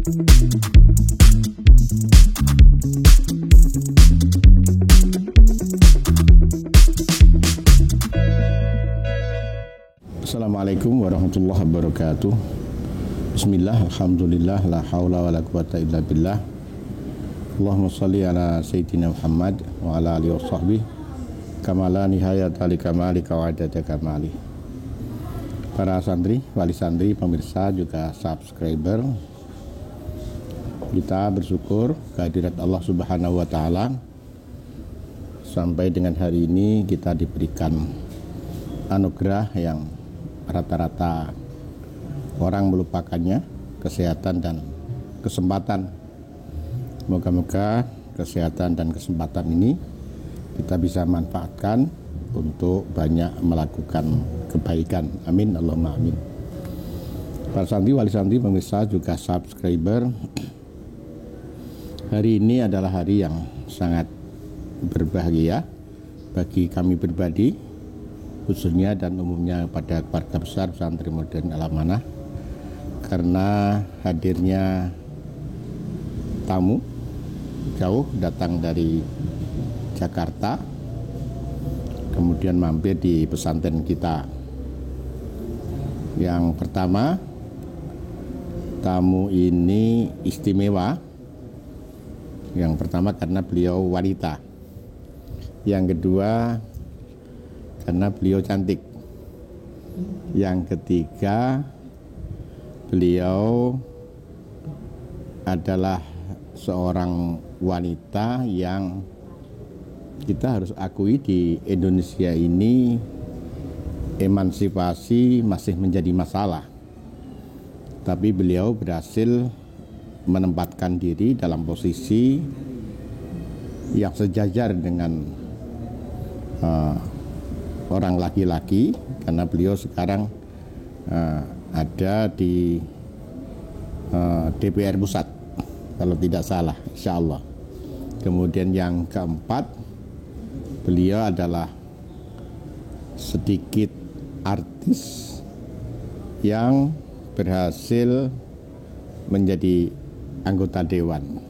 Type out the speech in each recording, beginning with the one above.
Assalamualaikum warahmatullahi wabarakatuh. Bismillah, alhamdulillah, la haula wa la quwata illa billah. Allahumma salli ala Sayyidina Muhammad wa ala alihi wa sahbihi kama la nihayata li kamalika wa adada kamali. Para santri, wali santri, pemirsa, juga subscriber, kita bersyukur kehadirat Allah Subhanahu wa Ta'ala. Sampai dengan hari ini kita diberikan anugerah yang rata-rata orang melupakannya, kesehatan dan kesempatan. Moga-moga kesehatan dan kesempatan ini kita bisa manfaatkan untuk banyak melakukan kebaikan. Amin, Allahumma amin. Para santri, wali santri, pemirsa, juga subscriber, hari ini adalah hari yang sangat berbahagia bagi kami pribadi, khususnya dan umumnya pada keluarga besar Pesantren Modern Al-Amanah, karena hadirnya tamu jauh datang dari Jakarta, kemudian mampir di pesantren kita. Yang pertama, tamu ini istimewa. Yang pertama karena beliau wanita. Yang kedua karena beliau cantik. Yang ketiga, beliau adalah seorang wanita yang kita harus akui di Indonesia ini emansipasi masih menjadi masalah. Tapi beliau berhasil menempatkan diri dalam posisi yang sejajar dengan orang laki-laki, karena beliau sekarang ada di DPR Pusat kalau tidak salah, insya Allah. Kemudian yang keempat, beliau adalah sedikit artis yang berhasil menjadi anggota dewan.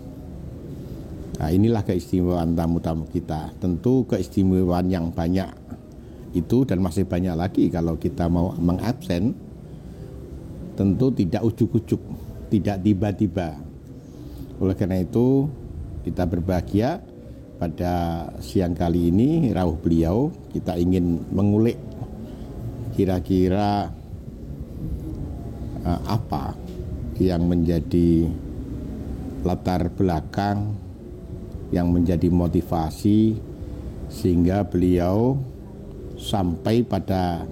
Nah, inilah keistimewaan tamu-tamu kita. Tentu keistimewaan yang banyak itu dan masih banyak lagi kalau kita mau mengabsen, tentu tidak ujuk-ujuk, tidak tiba-tiba. Oleh karena itu kita berbahagia pada siang kali ini rawuh beliau. Kita ingin mengulik kira-kira apa yang menjadi latar belakang, yang menjadi motivasi sehingga beliau sampai pada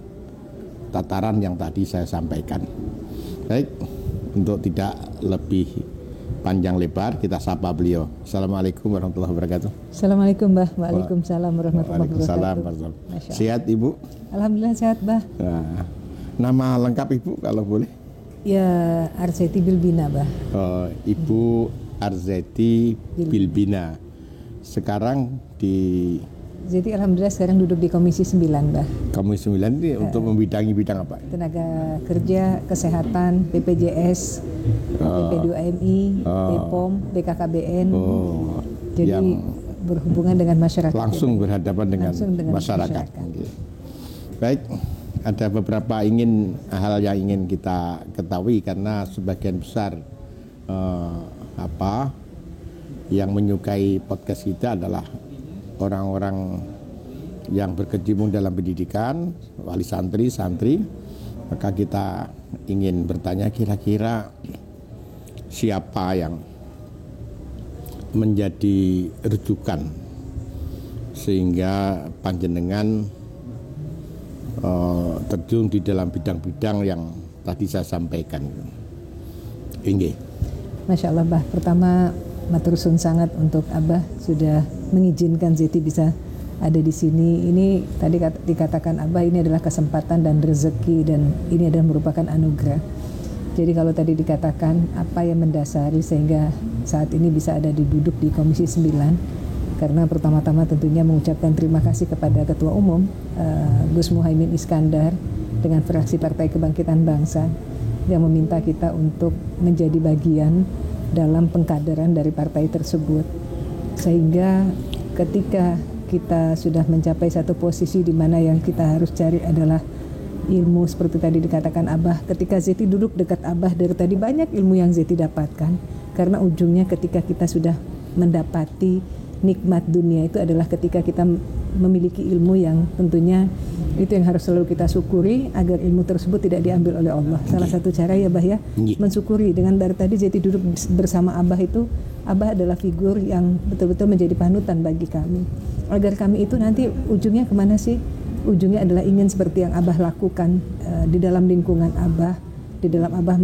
tataran yang tadi saya sampaikan. Baik, untuk tidak lebih panjang lebar, kita sapa beliau. Assalamualaikum warahmatullahi wabarakatuh. Assalamualaikum, Mbah. Waalaikumsalam warahmatullahi wabarakatuh. Sehat Ibu? Alhamdulillah sehat, Mbah. Nah, nama lengkap Ibu kalau boleh? Ya, Arzeti Bilbina, Mbah. Ibu Arzeti Bilbina. Sekarang di... Jadi alhamdulillah sekarang duduk di Komisi 9, Mbah. Komisi 9 ini untuk membidangi bidang apa? Tenaga kerja, kesehatan, BPJS, PP2MI, BPOM, BKKBN. Jadi yang berhubungan dengan masyarakat. Langsung berhadapan dengan masyarakat. Baik, ada beberapa hal yang ingin kita ketahui, karena sebagian besar yang menyukai podcast kita adalah orang-orang yang berkecimpung dalam pendidikan, wali santri, maka kita ingin bertanya kira-kira siapa yang menjadi rujukan sehingga panjenengan terjun di dalam bidang-bidang yang tadi saya sampaikan. Inggih. Masya Allah, Bah. Pertama, matur suwun sangat untuk Abah sudah mengizinkan Zeti bisa ada di sini. Ini tadi dikatakan Abah, ini adalah kesempatan dan rezeki, dan ini adalah merupakan anugerah. Jadi kalau tadi dikatakan apa yang mendasari sehingga saat ini bisa ada duduk di Komisi 9, karena pertama-tama tentunya mengucapkan terima kasih kepada Ketua Umum Gus Muhaimin Iskandar dengan fraksi Partai Kebangkitan Bangsa yang meminta kita untuk menjadi bagian dalam pengkaderan dari partai tersebut. Sehingga ketika kita sudah mencapai satu posisi di mana yang kita harus cari adalah ilmu seperti tadi dikatakan Abah, ketika Zeti duduk dekat Abah dari tadi banyak ilmu yang Zeti dapatkan, karena ujungnya ketika kita sudah mendapati nikmat dunia itu adalah ketika kita memiliki ilmu yang tentunya itu yang harus selalu kita syukuri agar ilmu tersebut tidak diambil oleh Allah. Salah satu cara ya Bah ya, mensyukuri. Dengan dari tadi Zeti duduk bersama Abah itu, Abah adalah figur yang betul-betul menjadi panutan bagi kami, agar kami itu nanti ujungnya kemana sih? Ujungnya adalah ingin seperti yang Abah lakukan di dalam lingkungan Abah, di dalam Abah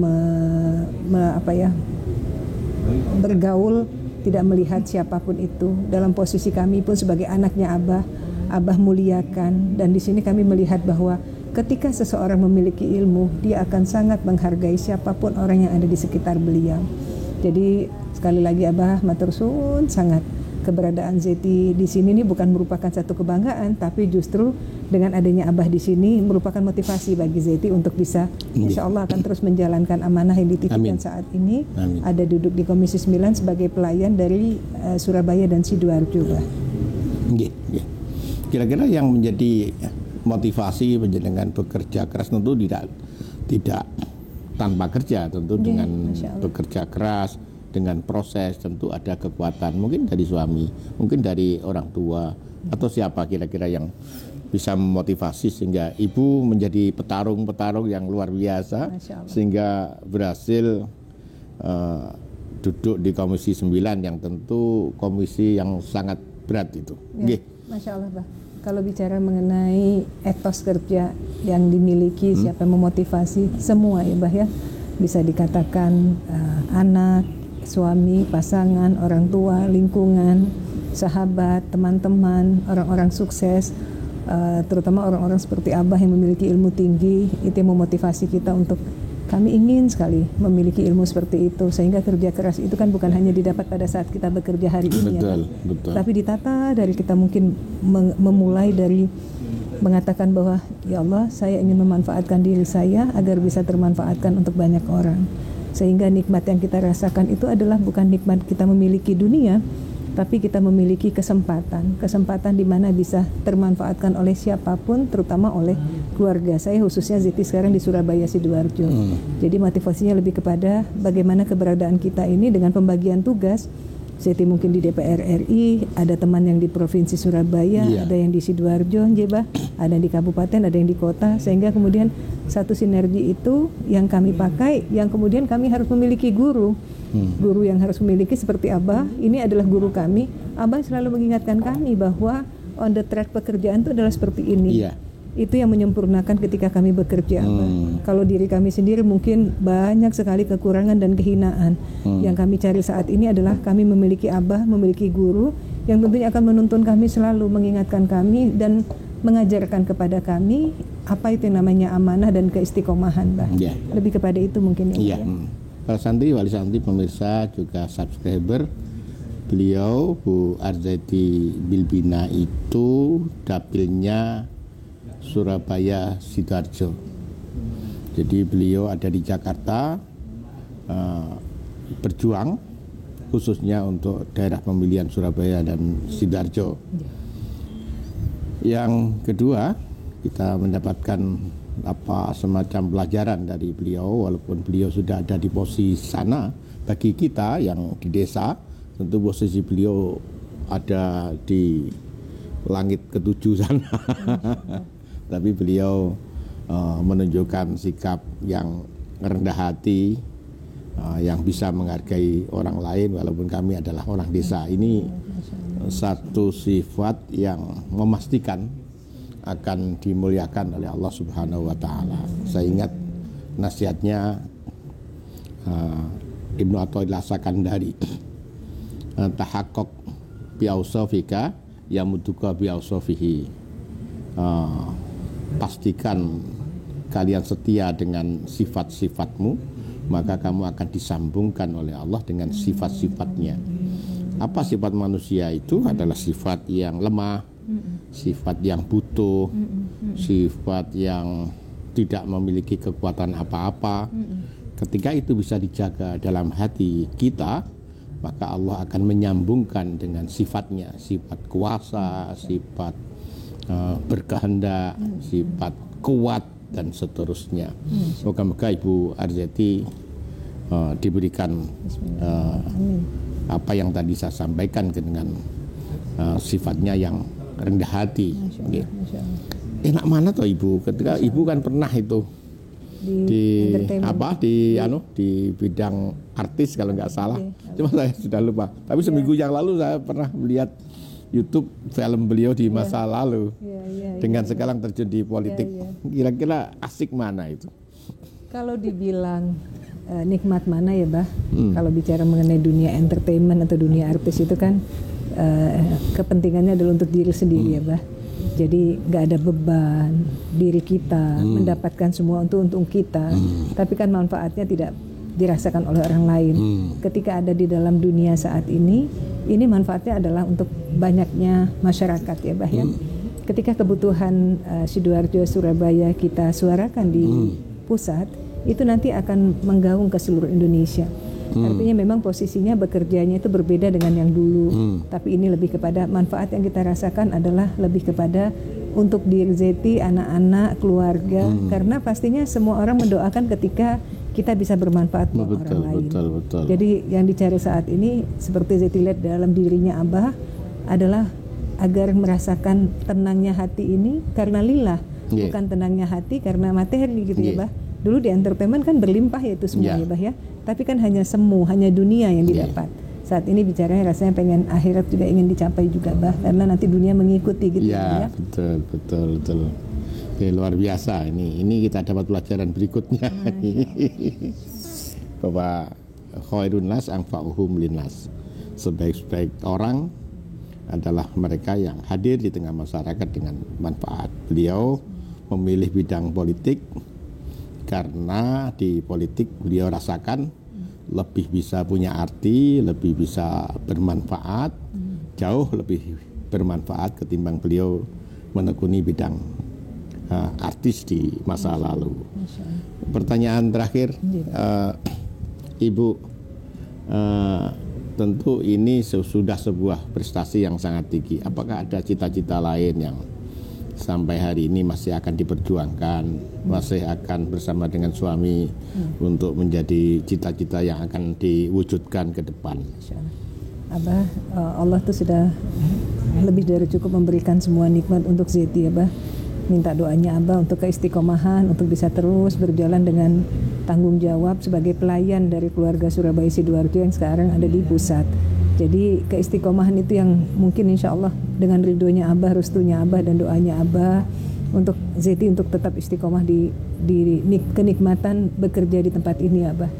bergaul, tidak melihat siapapun itu. Dalam posisi kami pun sebagai anaknya Abah muliakan, dan di sini kami melihat bahwa ketika seseorang memiliki ilmu, dia akan sangat menghargai siapapun orang yang ada di sekitar beliau. Jadi sekali lagi Abah matur suwun sangat, keberadaan Zeti di sini ini bukan merupakan satu kebanggaan, tapi justru dengan adanya Abah di sini merupakan motivasi bagi Zeti untuk bisa insya Allah akan terus menjalankan amanah yang dititipkan saat ini. Amin. Ada duduk di Komisi 9 sebagai pelayan dari Surabaya dan Sidoarjo. Kira-kira yang menjadi motivasi penjenengan bekerja keras tentu tidak tanpa kerja, tentu dengan bekerja keras, dengan proses tentu ada kekuatan, mungkin dari suami, mungkin dari orang tua, atau siapa kira-kira yang bisa memotivasi sehingga ibu menjadi petarung-petarung yang luar biasa sehingga berhasil duduk di Komisi 9 yang tentu komisi yang sangat berat itu. Masya Allah Bah. Kalau bicara mengenai etos kerja yang dimiliki, siapa yang memotivasi, semua ya Bah ya, bisa dikatakan anak, suami, pasangan, orang tua, lingkungan, sahabat, teman-teman, orang-orang sukses, terutama orang-orang seperti Abah yang memiliki ilmu tinggi, itu yang memotivasi kita untuk kami ingin sekali memiliki ilmu seperti itu, sehingga kerja keras itu kan bukan hanya didapat pada saat kita bekerja hari ini, betul. Tapi ditata dari kita mungkin memulai dari mengatakan bahwa ya Allah, saya ingin memanfaatkan diri saya agar bisa termanfaatkan untuk banyak orang. Sehingga nikmat yang kita rasakan itu adalah bukan nikmat kita memiliki dunia, tapi kita memiliki kesempatan di mana bisa termanfaatkan oleh siapapun, terutama oleh keluarga saya, khususnya Zeti sekarang di Surabaya Sidoarjo. Jadi motivasinya lebih kepada bagaimana keberadaan kita ini dengan pembagian tugas. Zeti mungkin di DPR RI, ada teman yang di Provinsi Surabaya, ada yang di Sidoarjo, ada yang di kabupaten, ada yang di kota, sehingga kemudian satu sinergi itu yang kami pakai, yang kemudian kami harus memiliki guru yang harus memiliki seperti Abah, ini adalah guru kami. Abah selalu mengingatkan kami bahwa on the track pekerjaan itu adalah seperti ini. Itu yang menyempurnakan ketika kami bekerja. Kalau diri kami sendiri mungkin banyak sekali kekurangan dan kehinaan. Yang kami cari saat ini adalah kami memiliki Abah, memiliki guru yang tentunya akan menuntun kami, selalu mengingatkan kami dan mengajarkan kepada kami apa itu yang namanya amanah dan keistiqomahan, Bah. Lebih kepada itu mungkin ya. Para santri, wali santri, pemirsa juga subscriber, beliau Bu Arzeti Bilbina itu dapilnya Surabaya Sidoarjo. Jadi beliau ada di Jakarta berjuang khususnya untuk daerah pemilihan Surabaya dan Sidoarjo. Yang kedua, kita mendapatkan semacam pelajaran dari beliau, walaupun beliau sudah ada di posisi sana. Bagi kita yang di desa, tentu posisi beliau ada di langit ketujuh sana. Tapi beliau menunjukkan sikap yang rendah hati, yang bisa menghargai orang lain walaupun kami adalah orang desa. Ini satu sifat yang memastikan akan dimuliakan oleh Allah Subhanahu wa Ta'ala. Saya ingat nasihatnya Ibnu Athaillah Sakandari, tahaqqaq bi'ausafika yamuduka bi'ausafihi. Pastikan kalian setia dengan sifat-sifatmu, maka kamu akan disambungkan oleh Allah dengan sifat-sifatnya. Apa sifat manusia itu? Adalah sifat yang lemah, sifat yang butuh, sifat yang tidak memiliki kekuatan apa-apa. Ketika itu bisa dijaga dalam hati kita, maka Allah akan menyambungkan dengan sifatnya, sifat kuasa, sifat berkehendak, sifat kuat, dan seterusnya. Moga-moga Ibu Arzeti diberikan apa yang tadi saya sampaikan dengan sifatnya yang rendah hati. Enak mana toh Ibu? Ketika Ibu kan pernah itu di bidang artis kalau nggak salah. Cuma saya sudah lupa. Tapi seminggu yang lalu saya pernah melihat YouTube film beliau di masa lalu. Dengan sekarang terjun di politik. Kira-kira asik mana itu? Kalau dibilang nikmat mana ya, Bah? Kalau bicara mengenai dunia entertainment atau dunia artis itu kan kepentingannya adalah untuk diri sendiri ya, Bah. Jadi nggak ada beban diri kita mendapatkan semua untuk kita, tapi kan manfaatnya tidak dirasakan oleh orang lain. Ketika ada di dalam dunia saat ini manfaatnya adalah untuk banyaknya masyarakat ya, Bah ya. Ketika kebutuhan Sidoarjo, Surabaya kita suarakan di pusat, itu nanti akan menggaung ke seluruh Indonesia. Artinya memang posisinya bekerjanya itu berbeda dengan yang dulu. Tapi ini lebih kepada manfaat yang kita rasakan adalah lebih kepada untuk diri Zeti, anak-anak, keluarga. Karena pastinya semua orang mendoakan ketika kita bisa bermanfaat buat orang lain. Betul. Jadi yang dicari saat ini seperti Zeti lihat dalam dirinya Abah adalah agar merasakan tenangnya hati ini karena lillah, bukan tenangnya hati karena materi gitu ya, Bah. Dulu di entertainment kan berlimpah ya itu semua ya, Bah ya. Tapi kan hanya semu, hanya dunia yang didapat. Saat ini bicaranya rasanya pengen akhirat juga ingin dicapai juga, Bah, karena nanti dunia mengikuti gitu ya. Betul. Oke, luar biasa ini kita dapat pelajaran berikutnya. Bahwa khairun nas anfa'uhum linnas. Sebaik-baik orang adalah mereka yang hadir di tengah masyarakat dengan manfaat. Beliau memilih bidang politik karena di politik beliau rasakan lebih bisa punya arti, lebih bisa bermanfaat, jauh lebih bermanfaat ketimbang beliau menekuni bidang artis di masa lalu. Pertanyaan terakhir, Ibu, tentu ini sudah sebuah prestasi yang sangat tinggi. Apakah ada cita-cita lain yang sampai hari ini masih akan diperjuangkan, masih akan bersama dengan suami untuk menjadi cita-cita yang akan diwujudkan ke depan? Abah, Allah tuh sudah lebih dari cukup memberikan semua nikmat untuk Zeti, Abah. Minta doanya Abah untuk keistiqomahan, untuk bisa terus berjalan dengan tanggung jawab sebagai pelayan dari keluarga Surabaya Sidoarjo yang sekarang ada di pusat. Jadi keistiqomahan itu yang mungkin insya Allah dengan ridhonya Abah, restunya Abah dan doanya Abah untuk Zeti untuk tetap istiqomah di kenikmatan bekerja di tempat ini Abah.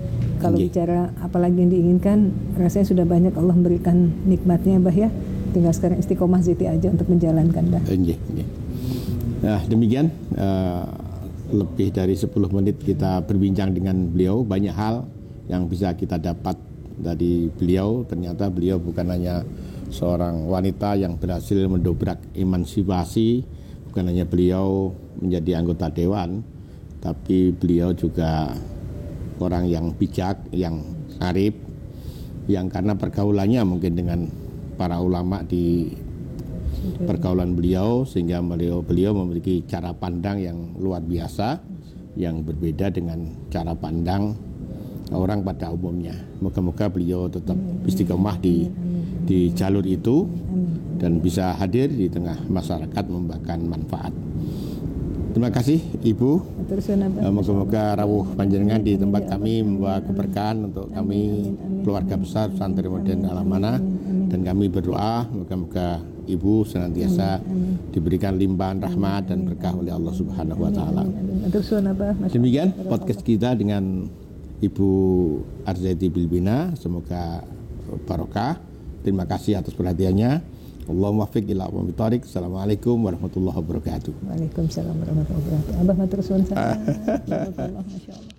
Kalau bicara apalagi yang diinginkan, rasanya sudah banyak Allah memberikan nikmatnya Abah ya. Tinggal sekarang istiqomah Zeti aja untuk menjalankan Abah. Nah demikian lebih dari 10 menit kita berbincang dengan beliau. Banyak hal yang bisa kita dapat dari beliau. Ternyata beliau bukan hanya seorang wanita yang berhasil mendobrak emansipasi, bukan hanya beliau menjadi anggota dewan, tapi beliau juga orang yang bijak, yang arif, yang karena pergaulannya mungkin dengan para ulama di pergaulan beliau, sehingga beliau memiliki cara pandang yang luar biasa, yang berbeda dengan cara pandang orang pada umumnya. Moga-moga beliau tetap istiqomah di jalur itu dan bisa hadir di tengah masyarakat membawakan manfaat. Terima kasih Ibu. Moga-moga rawuh panjenengan di tempat kami membawa keberkahan untuk kami keluarga besar Santri Modern Alamana, dan kami berdoa moga-moga Ibu senantiasa diberikan limpahan rahmat dan berkah oleh Allah Subhanahu wa taala. Demikian podcast kita dengan Ibu Arzeti Bilbina, semoga barokah. Terima kasih atas perhatiannya. Allahumma fiq ila aqwamit thariq. Assalamualaikum warahmatullahi wabarakatuh. Waalaikumsalam warahmatullahi wabarakatuh. Abah matur suwun sangat. Masyaallah.